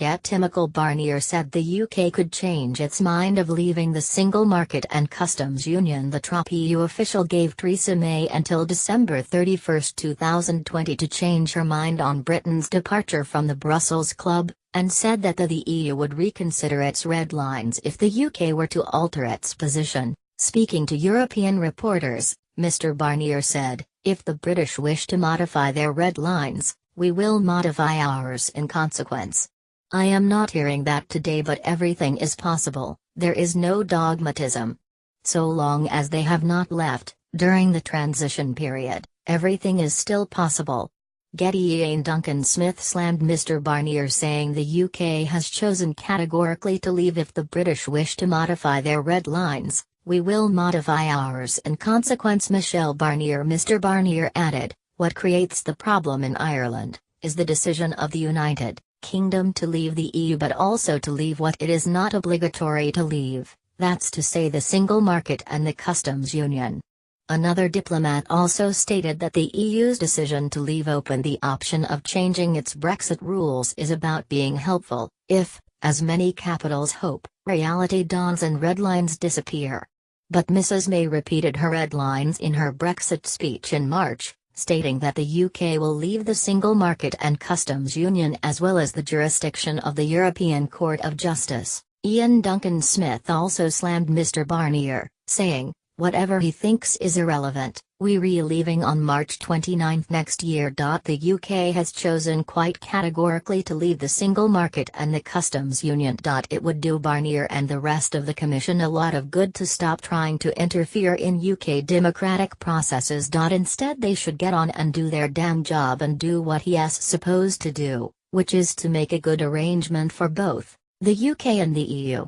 Michel Barnier said the UK could change its mind of leaving the single market and customs union. The top EU official gave Theresa May until December 31, 2020 to change her mind on Britain's departure from the Brussels Club, and said that the EU would reconsider its red lines if the UK were to alter its position. Speaking to European reporters, Mr. Barnier said, "If the British wish to modify their red lines, we will modify ours in consequence. I am not hearing that today, but everything is possible. There is no dogmatism. So long as they have not left, during the transition period, everything is still possible." Getty. Duncan Smith slammed Mr. Barnier, saying the UK has chosen categorically to leave. "If the British wish to modify their red lines, we will modify ours in consequence." Michel Barnier. Mr. Barnier added, "What creates the problem in Ireland is the decision of the United Kingdom to leave the EU, but also to leave what it is not obligatory to leave, that's to say the single market and the customs union." Another diplomat also stated that the EU's decision to leave open the option of changing its Brexit rules is about being helpful, if, as many capitals hope, reality dawns and red lines disappear. But Mrs. May repeated her red lines in her Brexit speech in March, stating that the UK will leave the single market and customs union as well as the jurisdiction of the European Court of Justice. Duncan Smith also slammed Mr. Barnier, saying, "Whatever he thinks is irrelevant, we're leaving on March 29 next year. The UK has chosen quite categorically to leave the single market and the customs union. It would do Barnier and the rest of the Commission a lot of good to stop trying to interfere in UK democratic processes. Instead they should get on and do their damn job and do what he's supposed to do, which is to make a good arrangement for both the UK and the EU."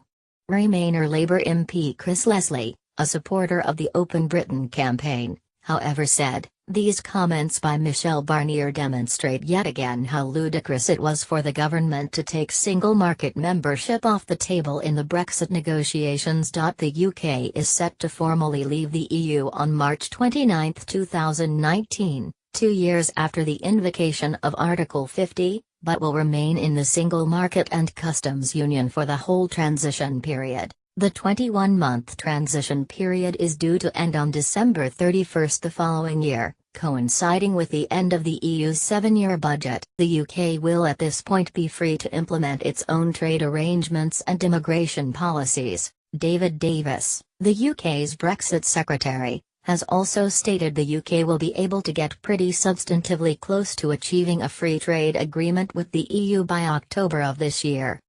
Remainer Labour MP Chris Leslie, a supporter of the Open Britain campaign, however said, "These comments by Michel Barnier demonstrate yet again how ludicrous it was for the government to take single market membership off the table in the Brexit negotiations." The UK is set to formally leave the EU on March 29, 2019, 2 years after the invocation of Article 50, but will remain in the single market and customs union for the whole transition period. The 21-month transition period is due to end on December 31 the following year, coinciding with the end of the EU's 7-year budget. The UK will at this point be free to implement its own trade arrangements and immigration policies. David Davis, the UK's Brexit secretary, has also stated the UK will be able to get pretty substantively close to achieving a free trade agreement with the EU by October of this year.